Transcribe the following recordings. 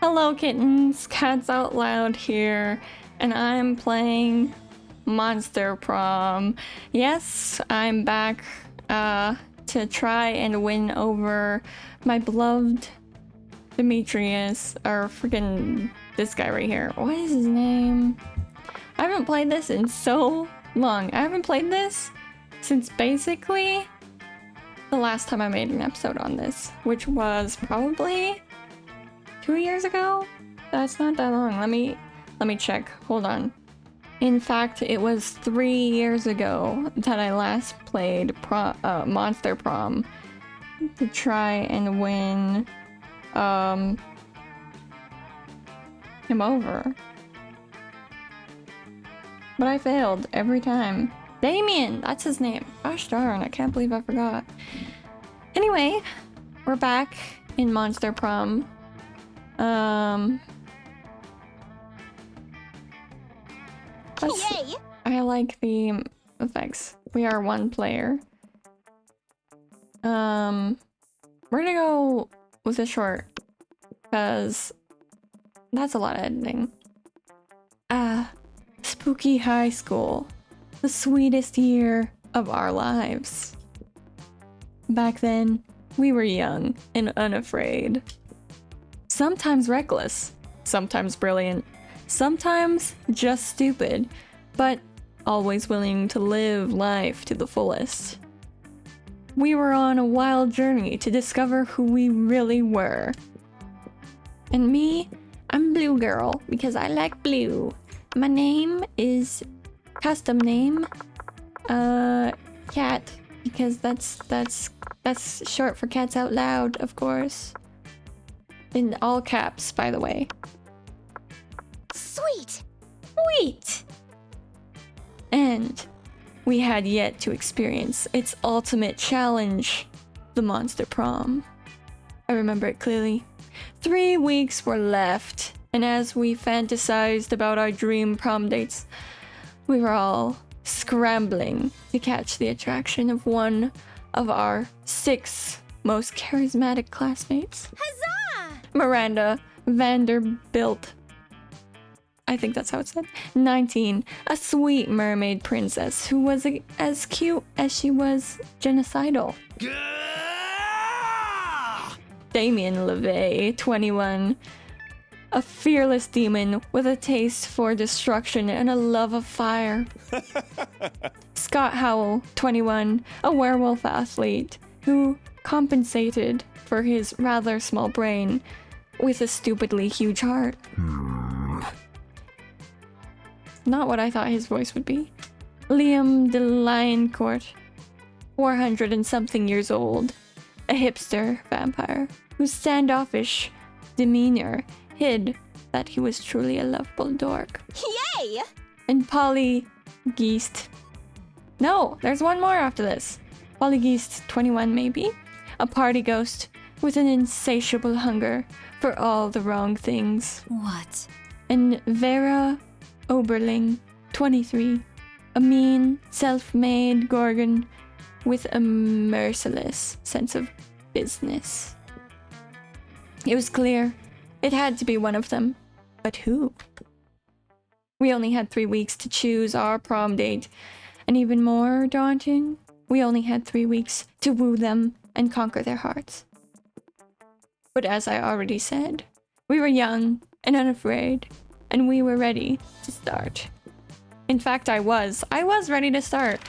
Hello kittens, Catsoutloud here, and I'm playing Monster Prom. Yes, I'm back to try and win over my beloved Demetrius, or freaking this guy right here. What is his name? I haven't played this in so long. I haven't played this since basically the last time I made an episode on this, which was probably 2 years ago? That's not that long. Let me check. Hold on. In fact, it was 3 years ago that I last played Monster Prom to try and win him over. But I failed every time. Damien! That's his name. Gosh darn, I can't believe I forgot. Anyway, we're back in Monster Prom. Yay! I like the effects. We are one player. We're gonna go with a short, because that's a lot of editing. Spooky high school. The sweetest year of our lives. Back then, we were young and unafraid. Sometimes reckless, sometimes brilliant, sometimes just stupid, but always willing to live life to the fullest. We were on a wild journey to discover who we really were. And me, I'm Blue Girl because I like blue. My name is custom name, Cat, because that's short for Cats Out Loud, of course. In all caps, by the way. Sweet! Sweet! And we had yet to experience its ultimate challenge, the Monster Prom. I remember it clearly. 3 weeks were left, and as we fantasized about our dream prom dates, we were all scrambling to catch the attraction of one of our 6 most charismatic classmates. Huzzah! Miranda Vanderbilt. I think that's how it's said. 19, a sweet mermaid princess who was as cute as she was genocidal. Damien LeVay, 21, a fearless demon with a taste for destruction and a love of fire. Scott Howell, 21, a werewolf athlete who compensated for his rather small brain with a stupidly huge heart. Not what I thought his voice would be. Liam Delacourt, 400 and something years old, a hipster vampire whose standoffish demeanor hid that he was truly a lovable dork. Yay! And Polly Geist. No, there's one more after this. Polly Geist, 21 maybe, a party ghost with an insatiable hunger for all the wrong things. What? And Vera Oberling, 23, a mean, self-made gorgon with a merciless sense of business. It was clear. It had to be one of them. But who? We only had 3 weeks to choose our prom date. And even more daunting, we only had 3 weeks to woo them and conquer their hearts. But as I already said, we were young and unafraid, and we were ready to start. In fact, I was ready to start.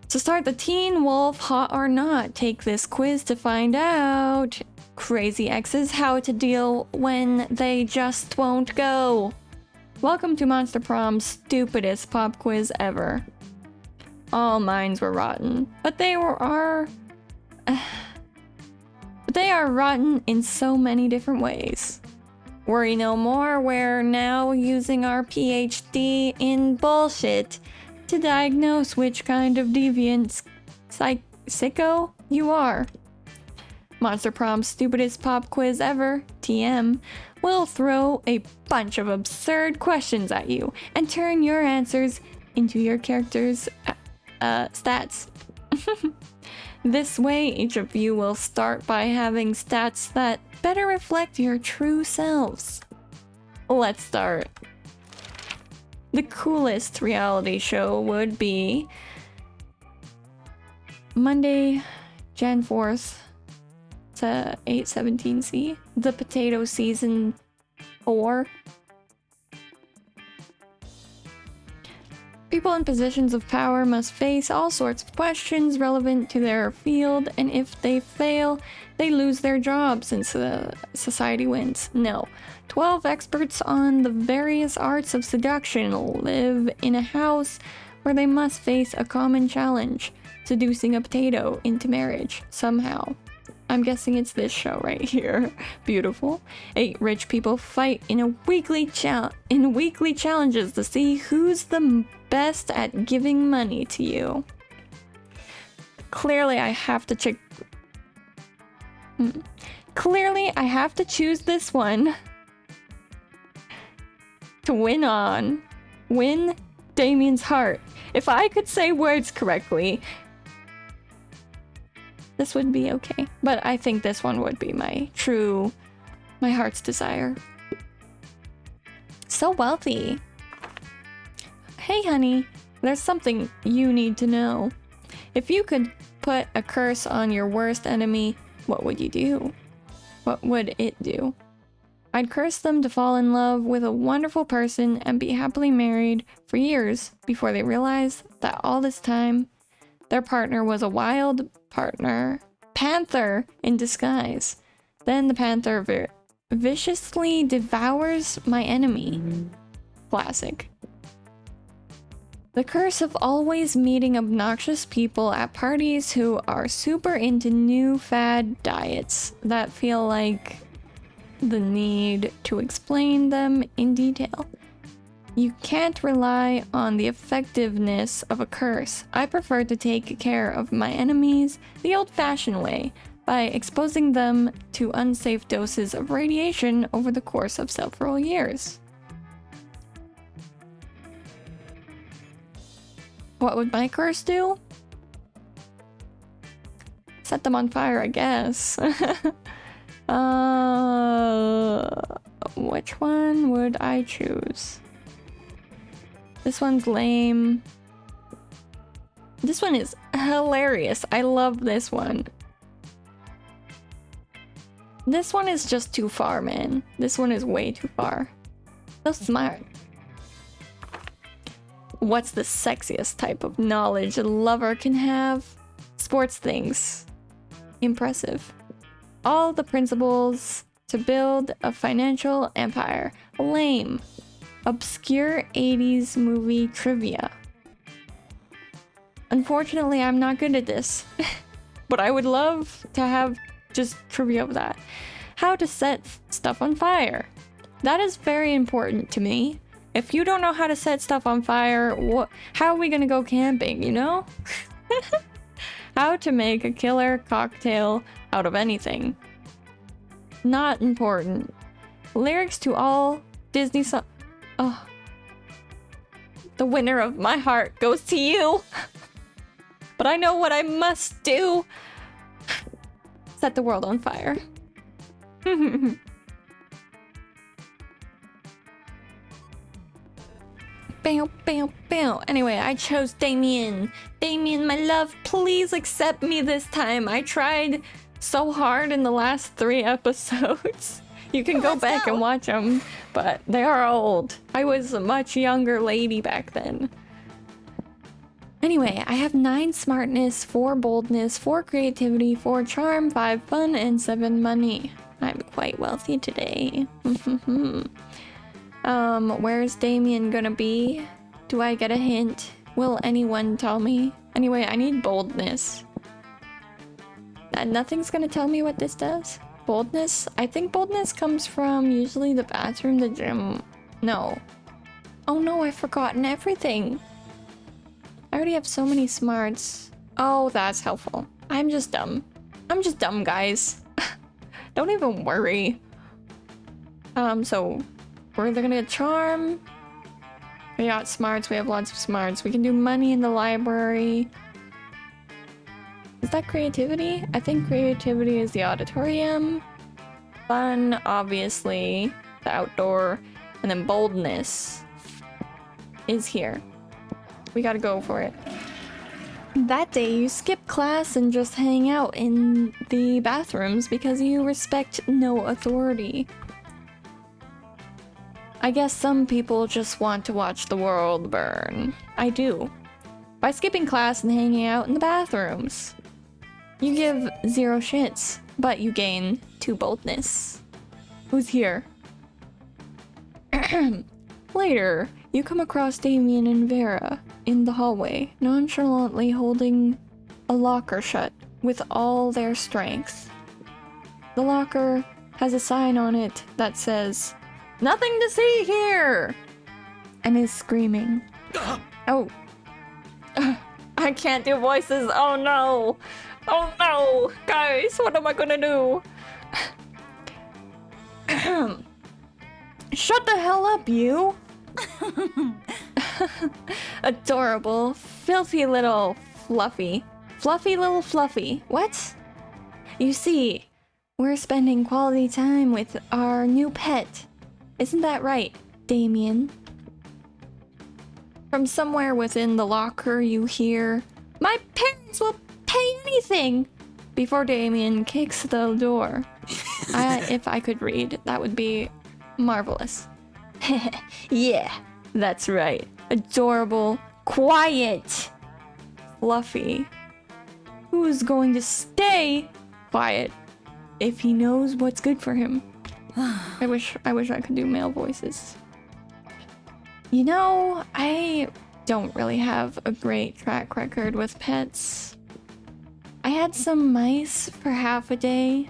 To start the Teen Wolf Hot or Not, take this quiz to find out. Crazy exes, how to deal when they just won't go. Welcome to Monster Prom's stupidest pop quiz ever. All minds were rotten, but they are rotten in so many different ways. Worry no more, we're now using our PhD in bullshit to diagnose which kind of deviant sicko you are. Monster Prom's stupidest pop quiz ever, TM, will throw a bunch of absurd questions at you and turn your answers into your character's stats. This way, each of you will start by having stats that better reflect your true selves. Let's start. The coolest reality show would be Monday, Jan 4th to 8/17C. The Potato Season 4. People in positions of power must face all sorts of questions relevant to their field, and if they fail, they lose their job since society wins. No. 12 experts on the various arts of seduction live in a house where they must face a common challenge, seducing a potato into marriage somehow. I'm guessing it's this show right here. Beautiful. 8 rich people fight in weekly challenges to see who's the best at giving money to you. Clearly, I have to choose this one to win Damien's heart. If I could say words correctly, this would be okay. But I think this one would be my heart's desire. So wealthy. Hey honey, there's something you need to know. If you could put a curse on your worst enemy, what would you do? What would it do? I'd curse them to fall in love with a wonderful person and be happily married for years before they realized that all this time their partner was a wild panther in disguise. Then the panther viciously devours my enemy. Classic. The curse of always meeting obnoxious people at parties who are super into new fad diets that feel like the need to explain them in detail. You can't rely on the effectiveness of a curse. I prefer to take care of my enemies the old-fashioned way, by exposing them to unsafe doses of radiation over the course of several years. What would my curse do? Set them on fire, I guess. Which one would I choose? This one's lame. This one is hilarious. I love this one. This one is just too far, man. This one is way too far. So smart. What's the sexiest type of knowledge a lover can have? Sports things. Impressive. All the principles to build a financial empire. Lame. Obscure 80s movie trivia. Unfortunately, I'm not good at this. But I would love to have just trivia of that. How to set stuff on fire. That is very important to me. If you don't know how to set stuff on fire, how are we gonna go camping, you know? How to make a killer cocktail out of anything. Not important. Lyrics to all Disney songs. Oh. The winner of my heart goes to you. But I know what I must do. Set the world on fire. Bam, bam, bam. Anyway, I chose Damien. Damien, my love, please accept me this time. I tried so hard in the last 3 episodes. You can go back and watch them, but they are old. I was a much younger lady back then. Anyway, I have 9 smartness, 4 boldness, 4 creativity, 4 charm, 5 fun, and 7 money. I'm quite wealthy today. Where's Damien gonna be? Do I get a hint? Will anyone tell me? Anyway, I need boldness. Nothing's gonna tell me what this does? Boldness? I think boldness comes from usually the bathroom, the gym. No. Oh no, I've forgotten everything. I already have so many smarts. Oh, that's helpful. I'm just dumb. I'm just dumb, guys. Don't even worry. So we're gonna get charm. We got smarts, we have lots of smarts. We can do money in the library. Is that creativity? I think creativity is the auditorium. Fun, obviously, the outdoor, and then boldness is here. We gotta go for it. That day, you skip class and just hang out in the bathrooms because you respect no authority. I guess some people just want to watch the world burn. I do. By skipping class and hanging out in the bathrooms. You give 0 shits, but you gain 2 boldness. Who's here? Later, you come across Damien and Vera in the hallway, nonchalantly holding a locker shut with all their strength. The locker has a sign on it that says, "Nothing to see here!" and is screaming. Oh. I can't do voices. Oh no. Oh no. Guys, what am I gonna do? Shut the hell up, you! Adorable, filthy little fluffy. Fluffy little fluffy. What? You see, we're spending quality time with our new pet. Isn't that right, Damien? From somewhere within the locker, you hear, "My parents will pay anything!" before Damien kicks the door. If I could read, that would be marvelous. Yeah, that's right. Adorable, quiet, fluffy. Who's going to stay quiet if he knows what's good for him? I wish I could do male voices. You know, I don't really have a great track record with pets. I had some mice for half a day,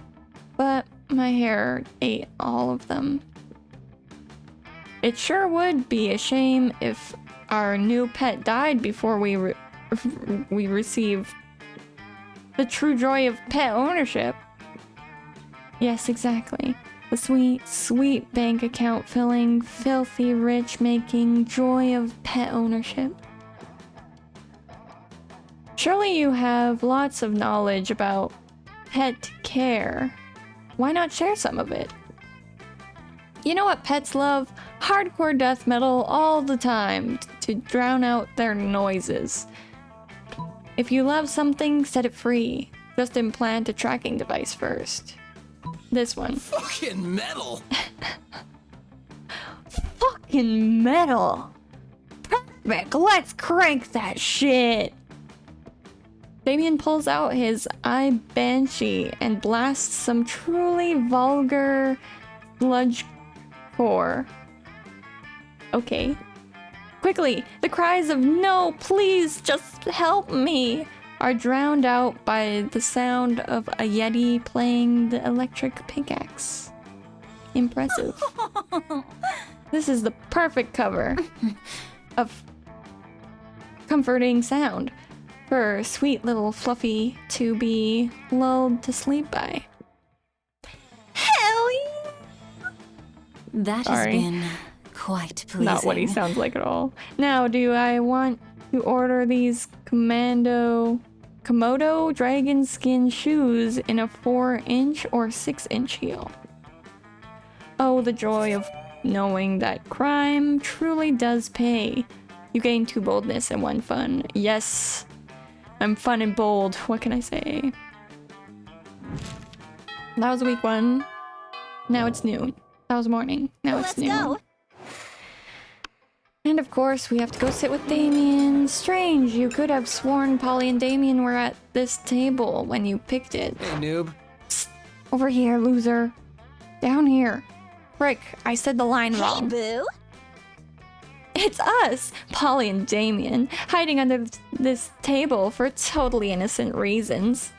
but my hair ate all of them. It sure would be a shame if our new pet died before we receive the true joy of pet ownership. Yes, exactly. The sweet, sweet bank account filling, filthy rich making joy of pet ownership. Surely you have lots of knowledge about pet care. Why not share some of it? You know what pets love? Hardcore death metal all the time to drown out their noises. If you love something, set it free. Just implant a tracking device first. This one. Fucking metal! Fucking metal! Perfect, let's crank that shit! Damien pulls out his eye banshee and blasts some truly vulgar sludgecore. Okay. Quickly, the cries of "No, please, just help me!" are drowned out by the sound of a Yeti playing the electric pickaxe. Impressive. This is the perfect cover of comforting sound for sweet little Fluffy to be lulled to sleep by. Hell yeah! That has been quite pleasing. Not what he sounds like at all. Now, do I want to order these Komodo dragon skin shoes in a 4-inch or 6-inch heel? Oh, the joy of knowing that crime truly does pay. You gain 2 boldness and 1 fun. Yes, I'm fun and bold. What can I say? That was week 1. Now it's noon. That was morning. Now it's noon. Let's go. And of course, we have to go sit with Damien. Strange, you could have sworn Polly and Damien were at this table when you picked it. Hey, noob. Psst, over here, loser. Down here. Frick, I said the line wrong. Hey, boo. It's us, Polly and Damien, hiding under this table for totally innocent reasons.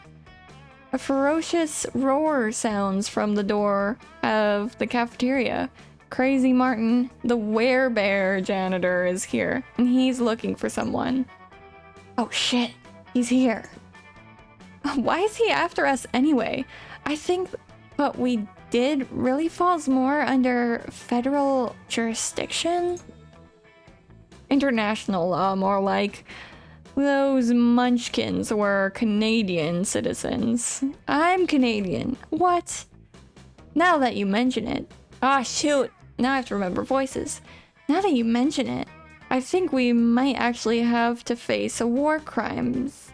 A ferocious roar sounds from the door of the cafeteria. Crazy Martin, the werebear janitor, is here, and he's looking for someone. Oh shit, he's here. Why is he after us anyway? I think what we did really falls more under federal jurisdiction? International law, more like. Those munchkins were Canadian citizens. I'm Canadian. What? Now that you mention it. Ah, shoot. Now I have to remember voices. Now that you mention it, I think we might actually have to face a war crimes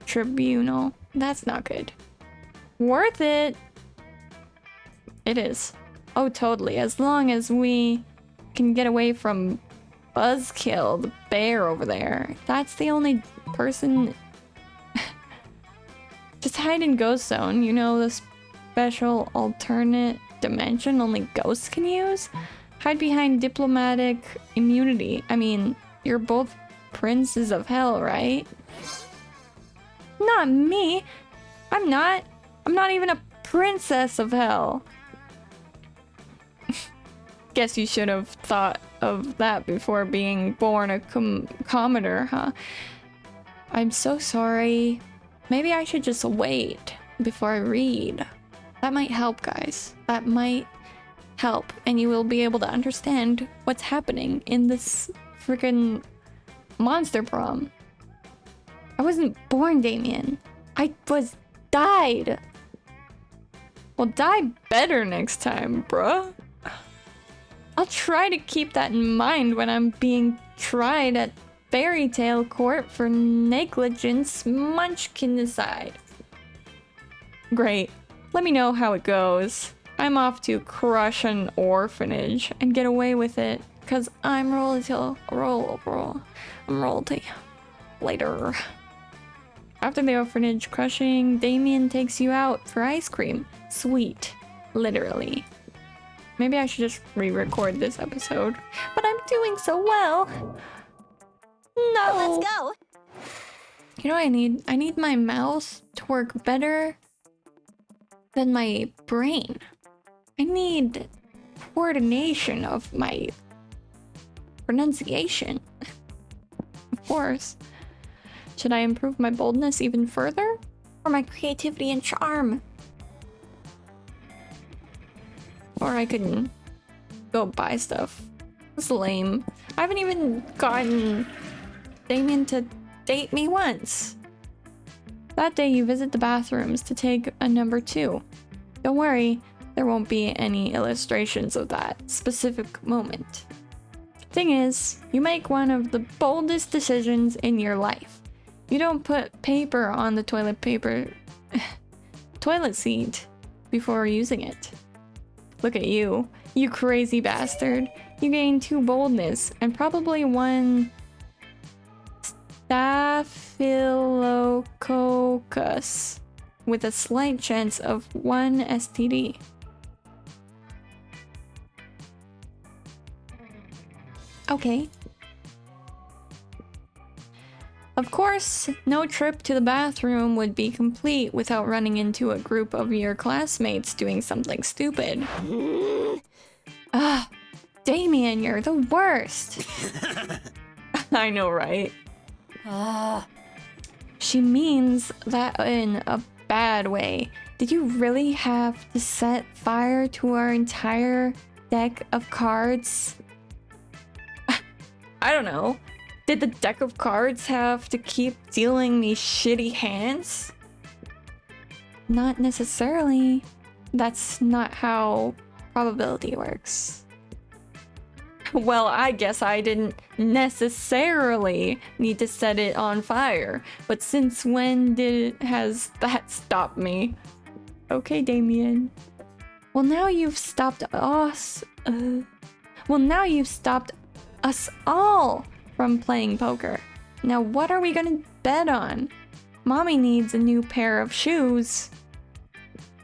tribunal. That's not good. Worth it. It is. Oh, totally. As long as we can get away from Buzzkill, the bear over there. That's the only person... Just hide in Ghost Zone, you know, the special alternate dimension only ghosts can use? Hide behind diplomatic immunity. I mean, you're both princes of hell, right? Not me! I'm not even a princess of hell. Guess you should have thought of that before being born a commodore, huh? I'm so sorry. Maybe I should just wait before I read. That might help, guys. That might help, and you will be able to understand what's happening in this freaking monster prom. I wasn't born, Damien. I was died. Well, die better next time, bruh. I'll try to keep that in mind when I'm being tried at Fairy Tale Court for negligence, Munchkin aside. Great. Let me know how it goes. I'm off to crush an orphanage and get away with it, cause I'm royalty. I'm royalty. Later. After the orphanage crushing, Damien takes you out for ice cream. Sweet. Literally. Maybe I should just re-record this episode. But I'm doing so well. No. Let's go. You know what I need? I need my mouth to work better than my brain. I need coordination of my pronunciation. Of course. Should I improve my boldness even further? Or my creativity and charm? Or I could go buy stuff. That's lame. I haven't even gotten Damien to date me once. That day you visit the bathrooms to take a number 2. Don't worry, there won't be any illustrations of that specific moment. Thing is, you make one of the boldest decisions in your life. You don't put paper on the toilet seat before using it. Look at you, you crazy bastard. You gained 2 boldness and probably 1 Staphylococcus with a slight chance of 1 STD. Okay. Of course, no trip to the bathroom would be complete without running into a group of your classmates doing something stupid. Damien, you're the worst. I know, right? She means that in a bad way. Did you really have to set fire to our entire deck of cards? I don't know. Did the deck of cards have to keep dealing me shitty hands? Not necessarily. That's not how probability works. Well, I guess I didn't necessarily need to set it on fire, but since when has that stopped me? Okay, Damien. Well, now you've stopped us. Now you've stopped us all from playing poker. Now what are we gonna bet on? Mommy needs a new pair of shoes.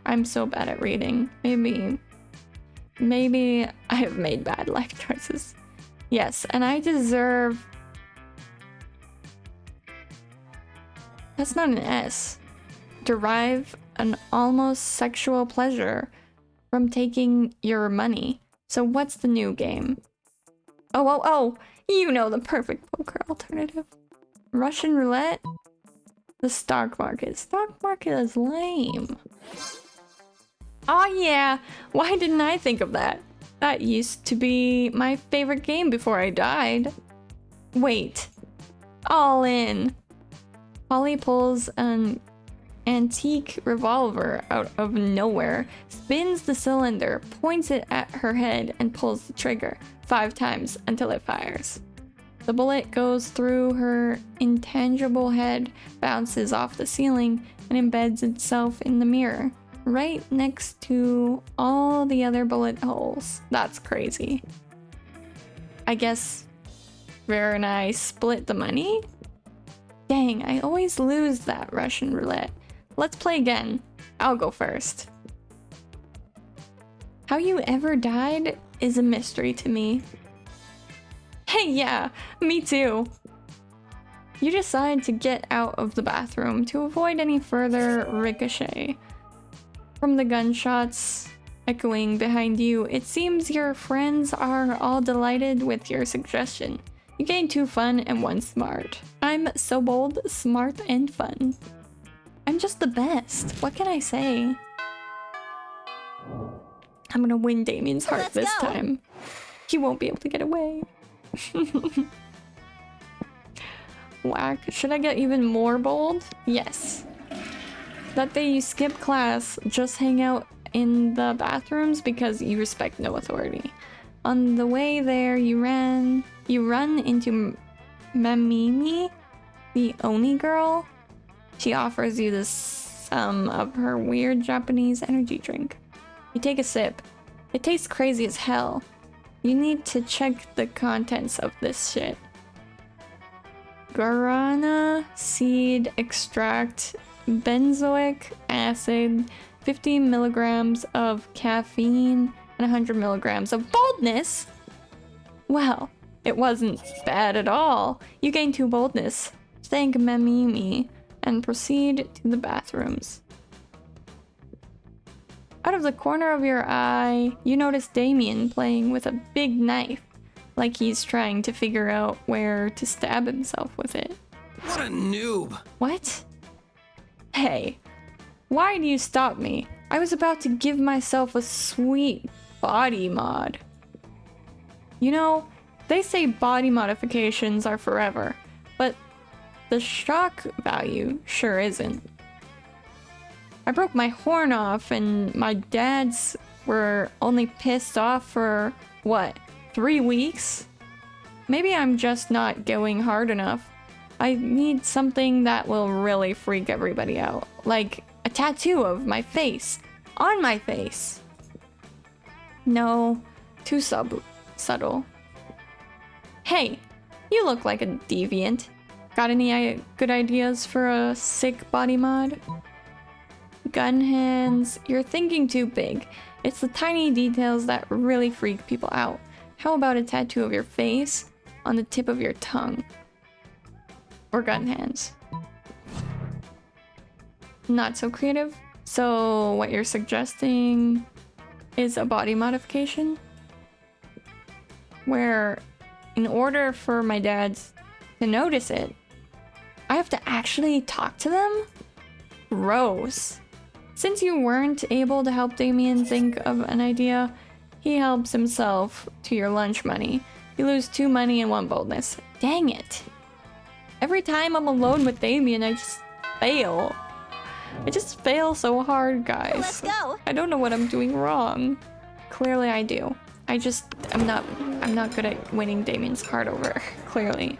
I'm so bad at reading. Maybe I have made bad life choices. Yes, and I deserve... That's not an S. Derive an almost sexual pleasure from taking your money. So what's the new game? Oh, you know the perfect poker alternative. Russian roulette? The stock market. Stock market is lame. Oh yeah, why didn't I think of that? That used to be my favorite game before I died. Wait. All in. Polly pulls an antique revolver out of nowhere, spins the cylinder, points it at her head, and pulls the trigger 5 times until it fires. The bullet goes through her intangible head, bounces off the ceiling, and embeds itself in the mirror, right next to all the other bullet holes. That's crazy. I guess Vera and I split the money? Dang, I always lose that Russian roulette. Let's play again. I'll go first. How you ever died is a mystery to me. Hey, yeah, me too. You decide to get out of the bathroom to avoid any further ricochet from the gunshots echoing behind you. It seems your friends are all delighted with your suggestion. You gain 2 fun and 1 smart. I'm so bold, smart, and fun. I'm just the best. What can I say? I'm gonna win Damien's heart this time. He won't be able to get away. Whack. Should I get even more bold? Yes. That day you skip class, just hang out in the bathrooms because you respect no authority. On the way there, you run into Mamimi, the Oni girl. She offers you some of her weird Japanese energy drink. You take a sip. It tastes crazy as hell. You need to check the contents of this shit. Guarana seed extract, benzoic acid, 50 milligrams of caffeine, and 100 milligrams of boldness. Well, it wasn't bad at all. You gain 2 boldness. Thank Mamimi and proceed to the bathrooms. Out of the corner of your eye, you notice Damien playing with a big knife, like he's trying to figure out where to stab himself with it. What a noob! What? Hey, why do you stop me? I was about to give myself a sweet body mod. You know, they say body modifications are forever, but the shock value sure isn't. I broke my horn off and my dads were only pissed off for, what, 3 weeks? Maybe I'm just not going hard enough. I need something that will really freak everybody out. Like a tattoo of my face. On my face. No, too subtle. Hey, you look like a deviant. Got any good ideas for a sick body mod? Gun hands, you're thinking too big. It's the tiny details that really freak people out. How about a tattoo of your face on the tip of your tongue? Or gun hands. Not so creative. So what you're suggesting is a body modification? Where in order for my dads to notice it, I have to actually talk to them? Gross. Since you weren't able to help Damien think of an idea, he helps himself to your lunch money. You lose 2 money and 1 boldness. Dang it. Every time I'm alone with Damien, I just fail. I just fail so hard, guys. Let's go. I don't know what I'm doing wrong. Clearly I do. I'm not good at winning Damien's heart over, clearly.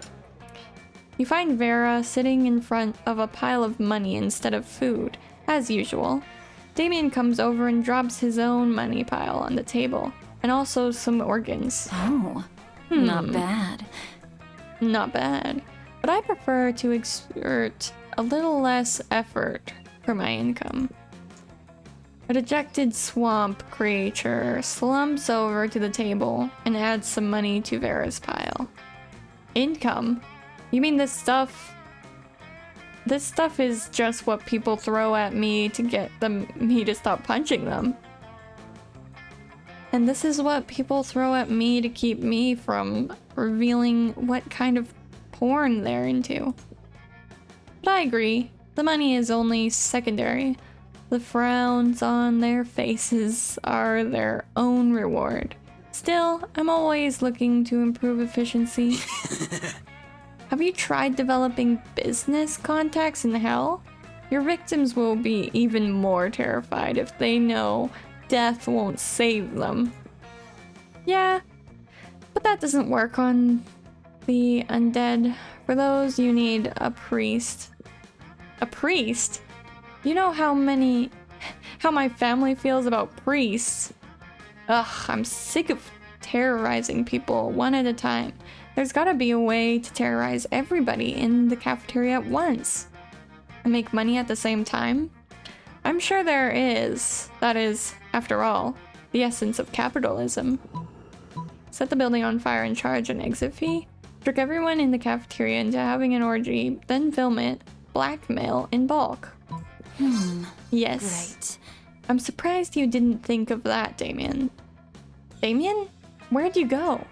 You find Vera sitting in front of a pile of money instead of food, as usual. Damien comes over and drops his own money pile on the table, and also some organs. Oh, not bad. Not bad. But I prefer to exert a little less effort for my income. A dejected swamp creature slumps over to the table and adds some money to Vera's pile. Income? You mean this stuff? This stuff is just what people throw at me to get me to stop punching them. And this is what people throw at me to keep me from revealing what kind of porn they're into. But I agree, the money is only secondary. The frowns on their faces are their own reward. Still, I'm always looking to improve efficiency. Have you tried developing business contacts in hell? Your victims will be even more terrified if they know death won't save them. Yeah, but that doesn't work on the undead. For those, you need a priest. A priest? You know how my family feels about priests. Ugh, I'm sick of terrorizing people one at a time. There's gotta be a way to terrorize everybody in the cafeteria at once. And make money at the same time? I'm sure there is. That is, after all, the essence of capitalism. Set the building on fire and charge an exit fee? Trick everyone in the cafeteria into having an orgy, then film it. Blackmail in bulk. Yes. Great. I'm surprised you didn't think of that, Damien. Damien? Where'd you go?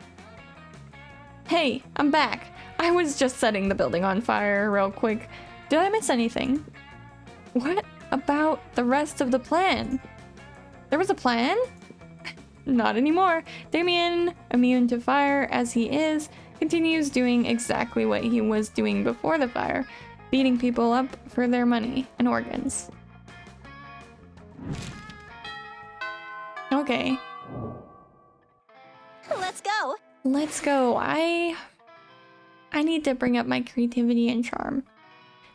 Hey, I'm back. I was just setting the building on fire real quick. Did I miss anything? What about the rest of the plan? There was a plan? Not anymore. Damien, immune to fire as he is, continues doing exactly what he was doing before the fire, beating people up for their money and organs. Okay. Let's go. Let's go. I need to bring up my creativity and charm.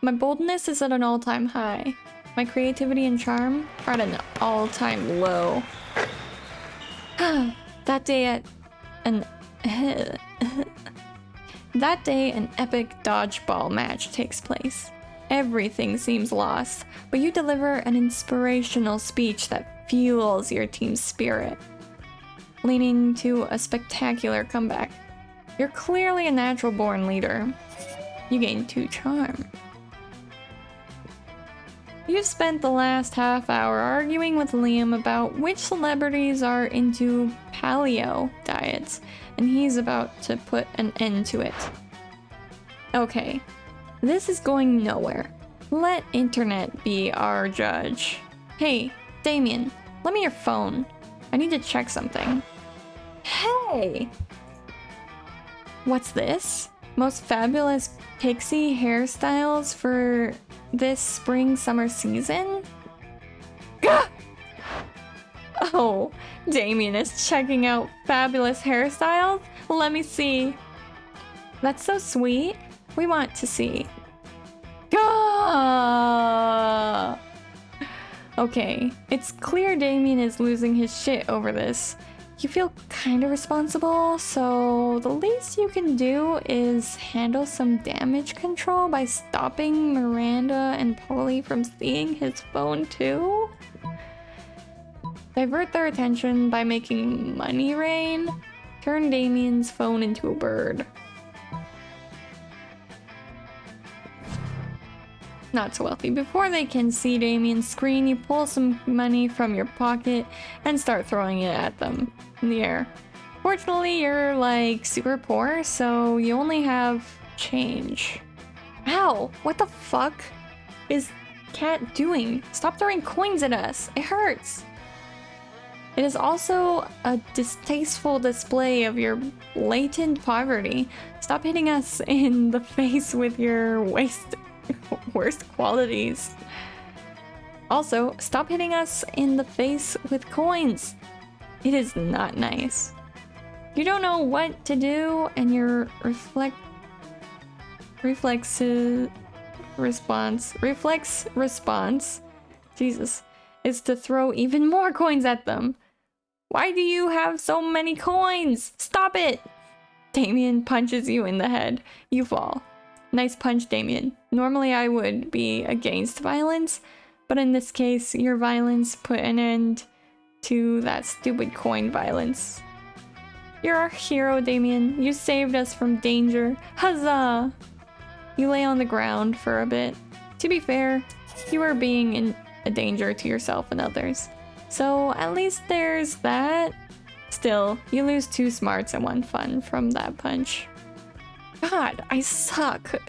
My boldness is at an all-time high. My creativity and charm are at an all-time low. That day an epic dodgeball match takes place. Everything seems lost, but you deliver an inspirational speech that fuels your team's spirit, leading to a spectacular comeback. You're clearly a natural-born leader. You gain 2 charm. You've spent the last half hour arguing with Liam about which celebrities are into paleo diets, and he's about to put an end to it. Okay, this is going nowhere. Let internet be our judge. Hey, Damien, lend me your phone. I need to check something. Hey! What's this? Most fabulous pixie hairstyles for this spring-summer season? Gah! Oh, Damien is checking out fabulous hairstyles? Let me see. That's so sweet. We want to see. Gah! Okay, it's clear Damien is losing his shit over this. You feel kind of responsible, so the least you can do is handle some damage control by stopping Miranda and Polly from seeing his phone too? Divert their attention by making money rain. Turn Damien's phone into a bird. Not so wealthy. Before they can see Damien's screen, you pull some money from your pocket and start throwing it at them in the air. Fortunately, you're like super poor, so you only have change. Ow! What the fuck is Cat doing? Stop throwing coins at us! It hurts! It is also a distasteful display of your latent poverty. Stop hitting us in the face with your worst qualities. Also, stop hitting us in the face with coins. It is not nice. You don't know what to do, and your reflex response, Jesus, is to throw even more coins at them. Why do you have so many coins? Stop it! Damien punches you in the head. You fall. Nice punch, Damien. Normally I would be against violence, but in this case, your violence put an end to that stupid coin violence. You're our hero, Damien. You saved us from danger. Huzzah! You lay on the ground for a bit. To be fair, you are being a danger to yourself and others. So at least there's that. Still, you lose 2 smarts and 1 fun from that punch. God, I suck.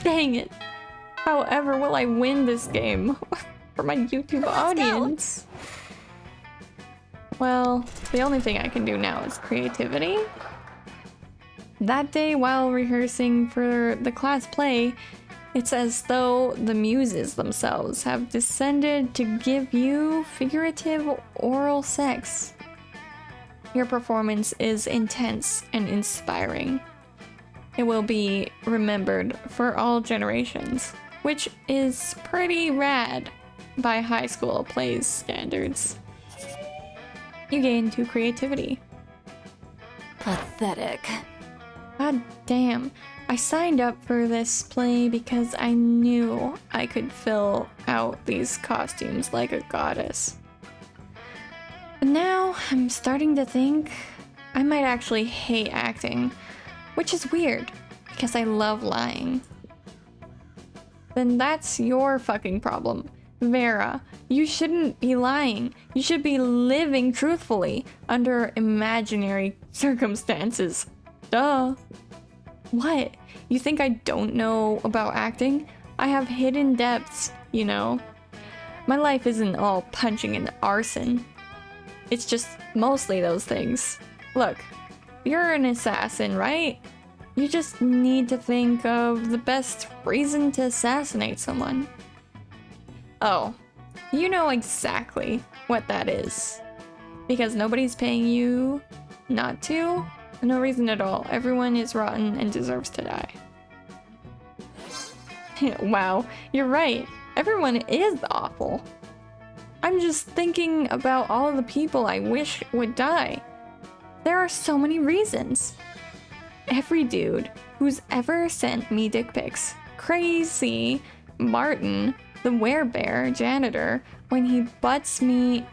Dang it. However, will I win this game for my YouTube audience? Well, the only thing I can do now is creativity. That day, while rehearsing for the class play, It's as though the muses themselves have descended to give you figurative oral sex. Your performance is intense and inspiring. It will be remembered for all generations, which is pretty rad by high school plays standards. You gain 2 creativity. Pathetic. God damn. I signed up for this play because I knew I could fill out these costumes like a goddess. But now I'm starting to think I might actually hate acting, which is weird because I love lying. Then that's your fucking problem. Vera, you shouldn't be lying. You should be living truthfully under imaginary circumstances. Duh. What? You think I don't know about acting? I have hidden depths, you know? My life isn't all punching and arson. It's just mostly those things. Look, you're an assassin, right? You just need to think of the best reason to assassinate someone. Oh, you know exactly what that is. Because nobody's paying you not to? No reason at all. Everyone is rotten and deserves to die. Wow, you're right. Everyone is awful. I'm just thinking about all the people I wish would die. There are so many reasons. Every dude who's ever sent me dick pics. Crazy Martin, the werebear janitor, when he busts me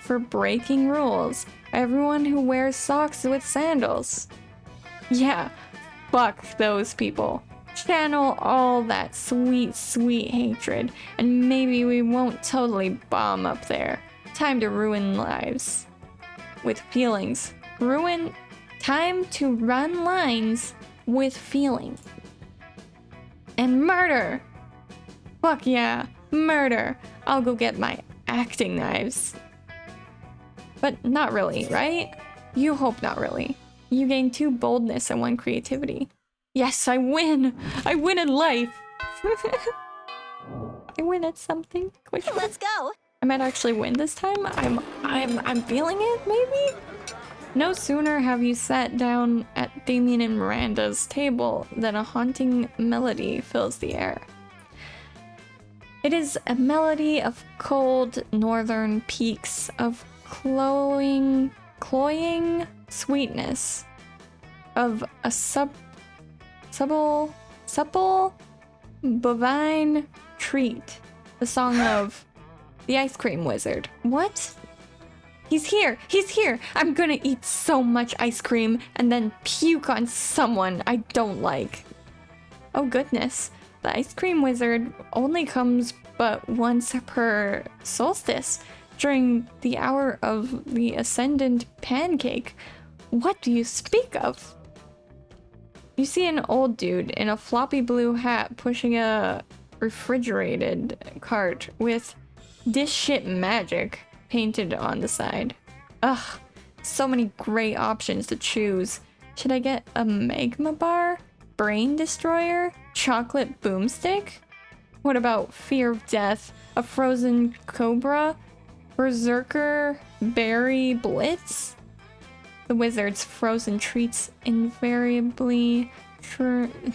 for breaking rules. Everyone who wears socks with sandals. Yeah, fuck those people. Channel all that sweet, sweet hatred, and maybe we won't totally bomb up there. Time to ruin lives. With feelings. Time to run lines with feeling. And murder! Fuck yeah, murder! I'll go get my acting knives. But not really, right? You hope not really. You gain 2 boldness and 1 creativity. Yes, I win! I win at life! I win at something. Let's go! I might actually win this time. I'm feeling it, maybe? No sooner have you sat down at Damien and Miranda's table than a haunting melody fills the air. It is a melody of cold northern peaks, of cloying sweetness, of a supple bovine treat. The song of the ice cream wizard. What? He's here! He's here! I'm gonna eat so much ice cream and then puke on someone I don't like. Oh goodness. The ice cream wizard only comes but once per solstice, during the hour of the ascendant pancake. What do you speak of? You see an old dude in a floppy blue hat pushing a refrigerated cart with "This shit magic" painted on the side. Ugh, so many great options to choose. Should I get a magma bar? Brain destroyer? Chocolate boomstick? What about fear of death? A frozen cobra? Berserker berry blitz? The wizard's frozen treats invariably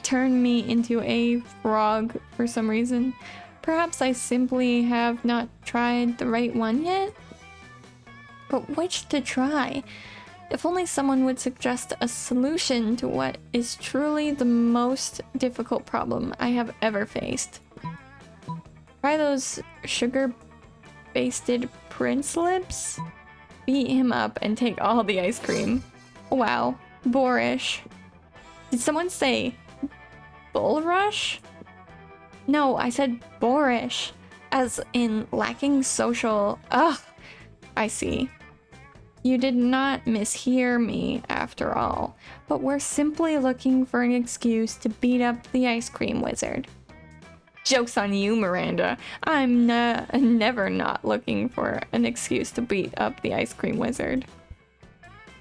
turn me into a frog for some reason. Perhaps I simply have not tried the right one yet? But which to try? If only someone would suggest a solution to what is truly the most difficult problem I have ever faced. Try those sugar-basted prince lips? Beat him up and take all the ice cream. Wow, boorish. Did someone say bullrush? No, I said boorish, as in lacking social. Ugh, I see. You did not mishear me after all, but we're simply looking for an excuse to beat up the ice cream wizard. Joke's on you, Miranda. I'm never not looking for an excuse to beat up the ice cream wizard.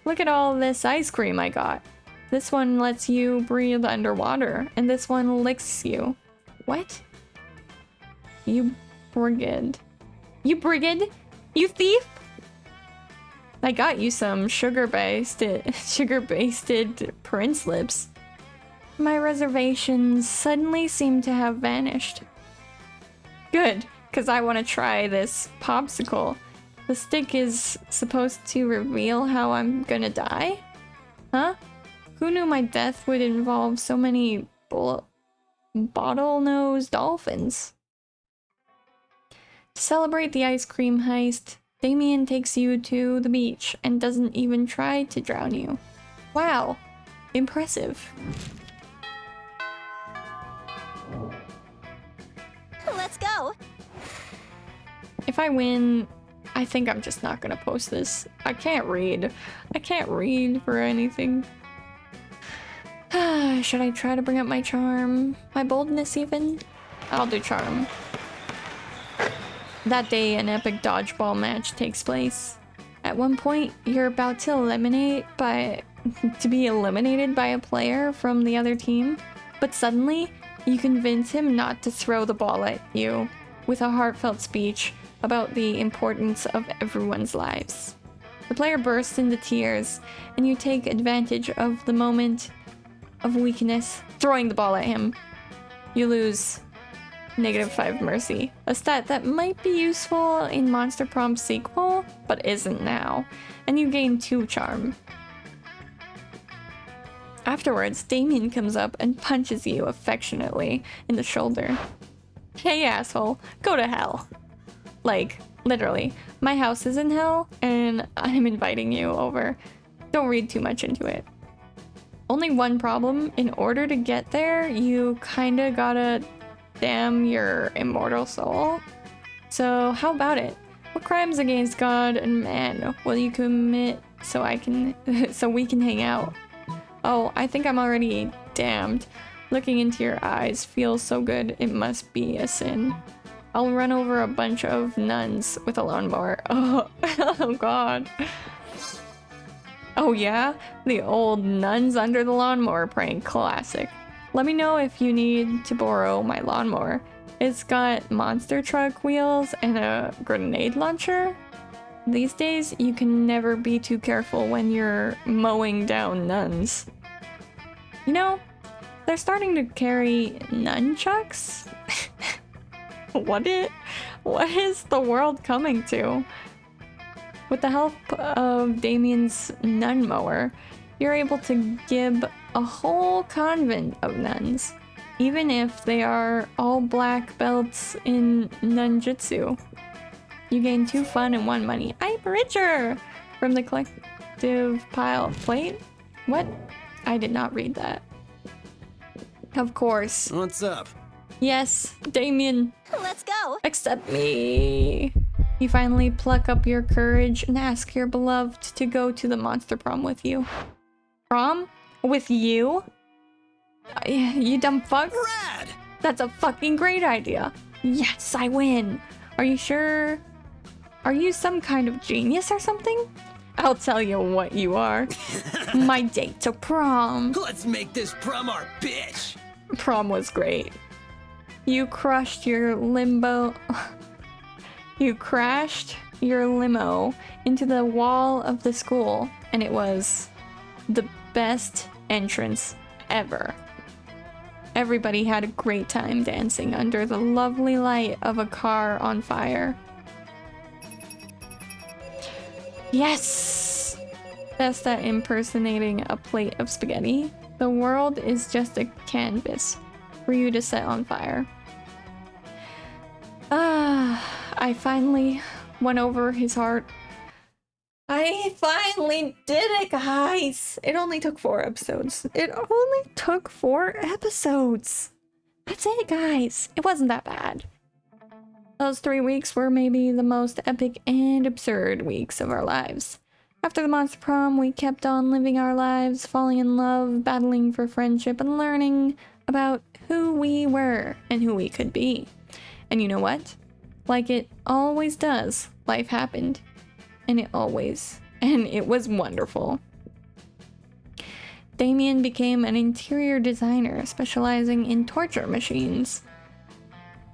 Look at all this ice cream I got. This one lets you breathe underwater, and this one licks you. What? You brigand. You brigand? You thief? I got you some sugar-basted prince lips. My reservations suddenly seem to have vanished. Good, because I want to try this popsicle. The stick is supposed to reveal how I'm gonna die? Huh? Who knew my death would involve so many bottlenose dolphins? To celebrate the ice cream heist, Damien takes you to the beach and doesn't even try to drown you. Wow, impressive. Let's go. If I win, I think I'm just not gonna post this. I can't read. I can't read for anything. Should I try to bring up my charm? My boldness even? I'll do charm. That day, an epic dodgeball match takes place. At one point, you're about to be eliminated by a player from the other team, but suddenly, you convince him not to throw the ball at you with a heartfelt speech about the importance of everyone's lives. The player bursts into tears, and you take advantage of the moment of weakness, throwing the ball at him. You lose -5 mercy, a stat that might be useful in Monster Prom sequel, but isn't now, and you gain 2 charm. Afterwards, Damien comes up and punches you affectionately in the shoulder. Hey asshole, go to hell. Like, literally, my house is in hell, and I'm inviting you over. Don't read too much into it. Only one problem, in order to get there, you kinda gotta damn your immortal soul. So how about it? What crimes against God and man will you commit so we can hang out? Oh, I think I'm already damned. Looking into your eyes feels so good, it must be a sin. I'll run over a bunch of nuns with a lawnmower. Oh, oh god. Oh yeah? The old nuns under the lawnmower prank, classic. Let me know if you need to borrow my lawnmower. It's got monster truck wheels and a grenade launcher. These days, you can never be too careful when you're mowing down nuns. You know, they're starting to carry nunchucks? What is the world coming to? With the help of Damien's nun mower, you're able to gib a whole convent of nuns, even if they are all black belts in nunjutsu. You gain 2 fun and 1 money. I'm richer! From the collective pile plate? What? I did not read that. Of course. What's up? Yes, Damien. Let's go. Accept me. You finally pluck up your courage and ask your beloved to go to the monster prom with you. Prom? With you? You dumb fuck? Rad! That's a fucking great idea. Yes, I win. Are you sure? Are you some kind of genius or something? I'll tell you what you are. My date to prom. Let's make this prom our bitch! Prom was great. You crashed your limo into the wall of the school, and it was the best entrance ever. Everybody had a great time dancing under the lovely light of a car on fire. Yes! Best at impersonating a plate of spaghetti. The world is just a canvas for you to set on fire. I finally won over his heart. I finally did it, guys! It only took 4 episodes. It only took 4 episodes! That's it, guys. It wasn't that bad. Those 3 weeks were maybe the most epic and absurd weeks of our lives. After the monster prom, we kept on living our lives, falling in love, battling for friendship, and learning about who we were and who we could be. And you know what? Like it always does, life happened. And it was wonderful. Damien became an interior designer specializing in torture machines.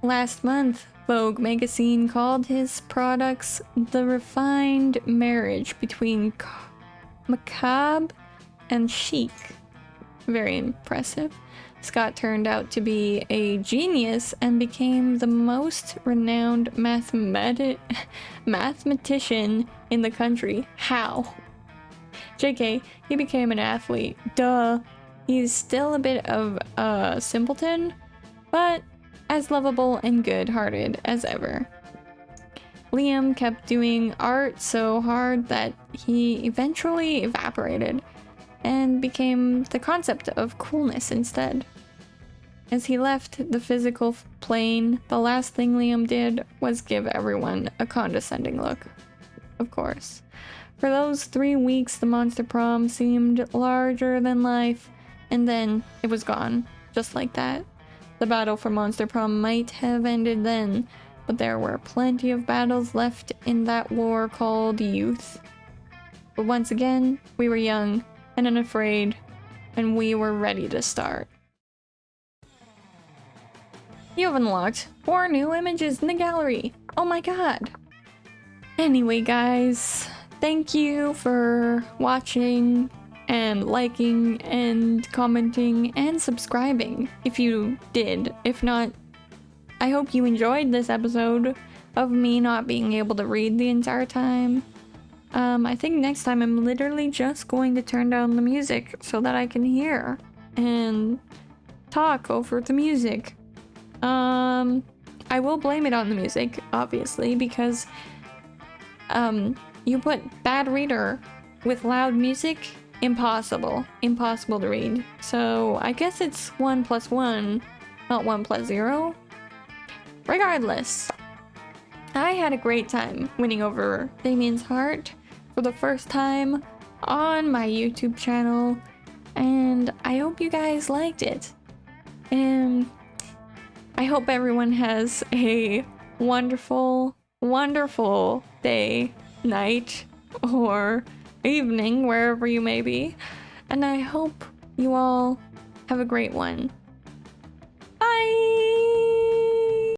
Last month, Vogue magazine called his products the refined marriage between macabre and chic. Very impressive. Scott turned out to be a genius and became the most renowned mathematician in the country. How? JK, he became an athlete. Duh. He's still a bit of a simpleton, but as lovable and good-hearted as ever. Liam kept doing art so hard that he eventually evaporated and became the concept of coolness instead. As he left the physical plane, the last thing Liam did was give everyone a condescending look. Of course. For those 3 weeks, the Monster Prom seemed larger than life, and then it was gone, just like that. The battle for Monster Prom might have ended then, but there were plenty of battles left in that war called youth. But once again, we were young and unafraid, and we were ready to start. You have unlocked 4 new images in the gallery. Oh my god. Anyway, guys, thank you for watching and liking and commenting and subscribing if you did. If not, I hope you enjoyed this episode of me not being able to read the entire time. I think next time I'm literally just going to turn down the music so that I can hear and talk over the music. I will blame it on the music, obviously, because you put bad reader with loud music, impossible to read. So I guess it's 1 + 1, not 1 + 0. Regardless, I had a great time winning over Damien's heart for the first time on my YouTube channel, and I hope you guys liked it. And I hope everyone has a wonderful, wonderful day, night, or evening, wherever you may be. And I hope you all have a great one.